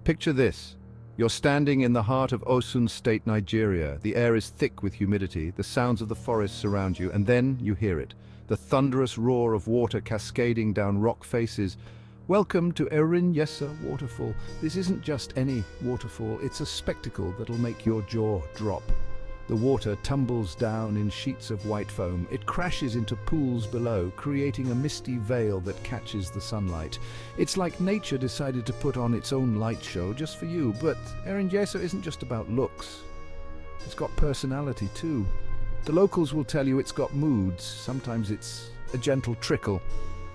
Picture this. You're standing in the heart of Osun State, Nigeria. The air is thick with humidity, the sounds of the forest surround you, and then you hear it. The thunderous roar of water cascading down rock faces. Welcome to Erinjesa Waterfall. This isn't just any waterfall, it's a spectacle that'll make your jaw drop. The water tumbles down in sheets of white foam. It crashes into pools below, creating a misty veil that catches the sunlight. It's like nature decided to put on its own light show just for you. But Erinjesa isn't just about looks. It's got personality too. The locals will tell you it's got moods. Sometimes it's a gentle trickle.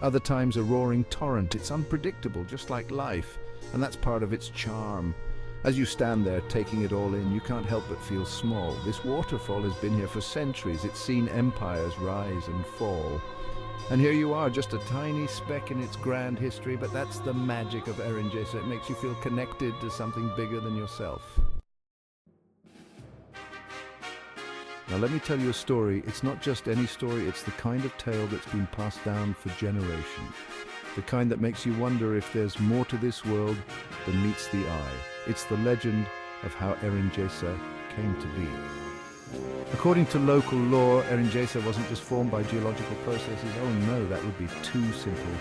Other times a roaring torrent. It's unpredictable, just like life. And that's part of its charm. As you stand there taking it all in, you can't help but feel small. This waterfall has been here for centuries. It's seen empires rise and fall. And here you are, just a tiny speck in its grand history, but that's the magic of Erinjesa. It makes you feel connected to something bigger than yourself. Now let me tell you a story. It's not just any story, it's the kind of tale that's been passed down for generations. The kind that makes you wonder if there's more to this world than meets the eye. It's the legend of how Erinjesa came to be. According to local lore, Erinjesa wasn't just formed by geological processes. Oh no, that would be too simple.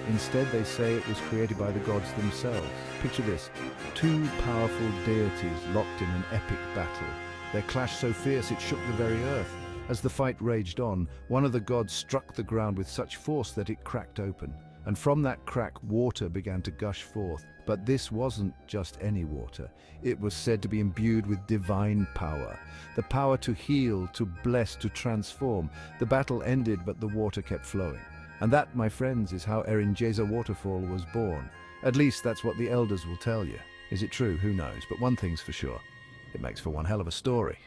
Instead, they say it was created by the gods themselves. Picture this, two powerful deities locked in an epic battle. Their clash so fierce it shook the very earth. As the fight raged on, one of the gods struck the ground with such force that it cracked open. And from that crack, water began to gush forth. But this wasn't just any water. It was said to be imbued with divine power. The power to heal, to bless, to transform. The battle ended, but the water kept flowing. And that, my friends, is how Erinjesa Waterfall was born. At least that's what the elders will tell you. Is it true? Who knows? But one thing's for sure. It makes for one hell of a story.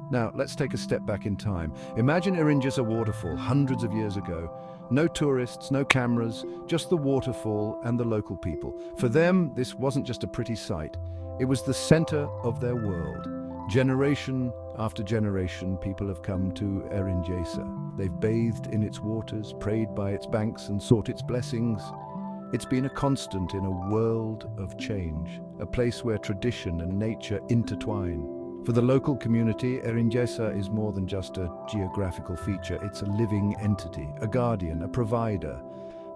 Now, let's take a step back in time. Imagine Erinjesa Waterfall hundreds of years ago. No tourists, no cameras, just the waterfall and the local people. For them, this wasn't just a pretty sight. It was the center of their world. Generation after generation, people have come to Erinjesa. They've bathed in its waters, prayed by its banks, and sought its blessings. It's been a constant in a world of change, a place where tradition and nature intertwine. For the local community, Erinjesa is more than just a geographical feature. It's a living entity, a guardian, a provider.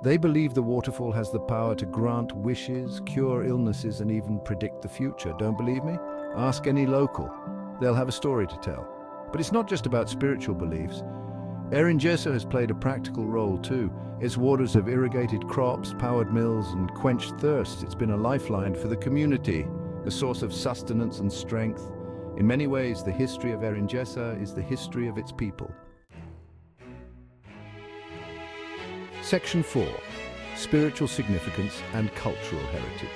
They believe the waterfall has the power to grant wishes, cure illnesses, and even predict the future. Don't believe me? Ask any local. They'll have a story to tell. But it's not just about spiritual beliefs. Erinjesa has played a practical role too. Its waters have irrigated crops, powered mills, and quenched thirst. It's been a lifeline for the community, a source of sustenance and strength. In many ways, the history of Erinjesa is the history of its people. Section 4. Spiritual Significance and Cultural Heritage.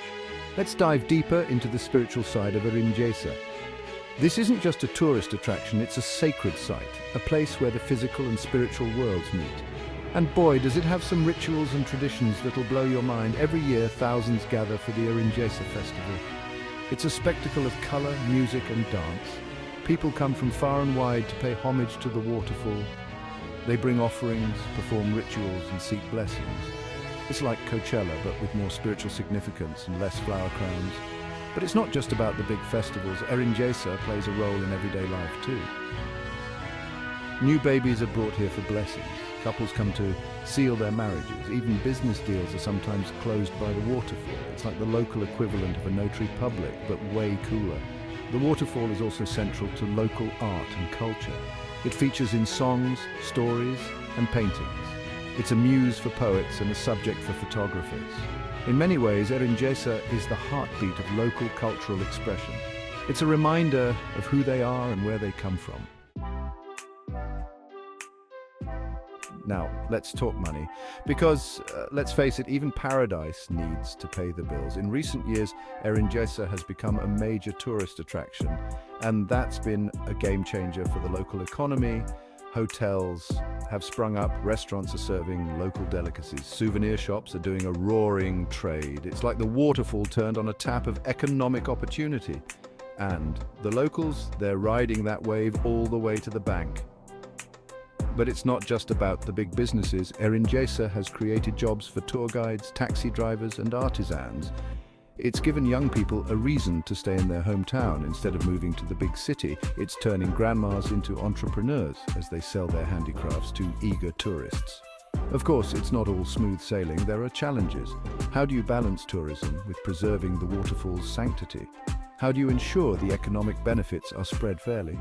Let's dive deeper into the spiritual side of Erinjesa. This isn't just a tourist attraction, it's a sacred site, a place where the physical and spiritual worlds meet. And boy, does it have some rituals and traditions that'll blow your mind. Every year, thousands gather for the Erinjesa Festival. It's a spectacle of color, music, and dance. People come from far and wide to pay homage to the waterfall. They bring offerings, perform rituals, and seek blessings. It's like Coachella, but with more spiritual significance and less flower crowns. But it's not just about the big festivals. Erinjesa plays a role in everyday life too. New babies are brought here for blessings. Couples come to seal their marriages. Even business deals are sometimes closed by the waterfall. It's like the local equivalent of a notary public, but way cooler. The waterfall is also central to local art and culture. It features in songs, stories, and paintings. It's a muse for poets and a subject for photographers. In many ways, Erinjesa is the heartbeat of local cultural expression. It's a reminder of who they are and where they come from. Now, let's talk money, because let's face it, even paradise needs to pay the bills. In recent years, Erinjesa has become a major tourist attraction, and that's been a game changer for the local economy. Hotels have sprung up, restaurants are serving local delicacies, souvenir shops are doing a roaring trade. It's like the waterfall turned on a tap of economic opportunity. And the locals, they're riding that wave all the way to the bank. But it's not just about the big businesses. Erinjesa has created jobs for tour guides, taxi drivers, and artisans. It's given young people a reason to stay in their hometown instead of moving to the big city. It's turning grandmas into entrepreneurs as they sell their handicrafts to eager tourists. Of course, it's not all smooth sailing. There are challenges. How do you balance tourism with preserving the waterfall's sanctity? How do you ensure the economic benefits are spread fairly?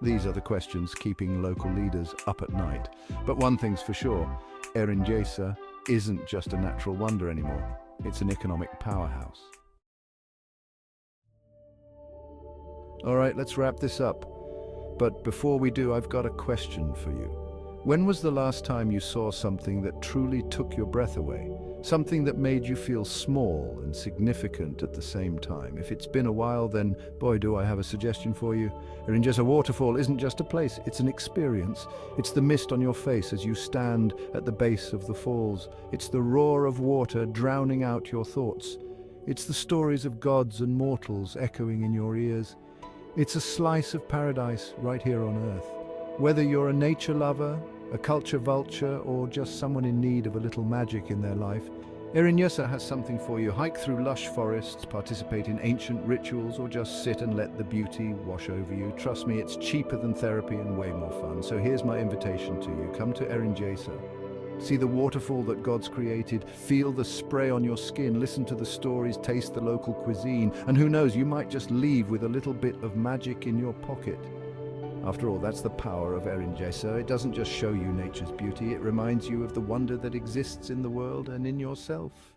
These are the questions keeping local leaders up at night. But one thing's for sure, Erinjesa isn't just a natural wonder anymore. It's an economic powerhouse. All right, let's wrap this up. But before we do, I've got a question for you. When was the last time you saw something that truly took your breath away? Something that made you feel small and significant at the same time? If it's been a while, then boy, do I have a suggestion for you. Erinjesa Waterfall isn't just a place, it's an experience. It's the mist on your face as you stand at the base of the falls. It's the roar of water drowning out your thoughts. It's the stories of gods and mortals echoing in your ears. It's a slice of paradise right here on Earth. Whether you're a nature lover, a culture vulture, or just someone in need of a little magic in their life, Erinjesa has something for you. Hike through lush forests, participate in ancient rituals, or just sit and let the beauty wash over you. Trust me, it's cheaper than therapy and way more fun. So here's my invitation to you. Come to Erinjesa. See the waterfall that God's created, feel the spray on your skin, listen to the stories, taste the local cuisine, and who knows, you might just leave with a little bit of magic in your pocket. After all, that's the power of Erinjesa. It doesn't just show you nature's beauty, it reminds you of the wonder that exists in the world and in yourself.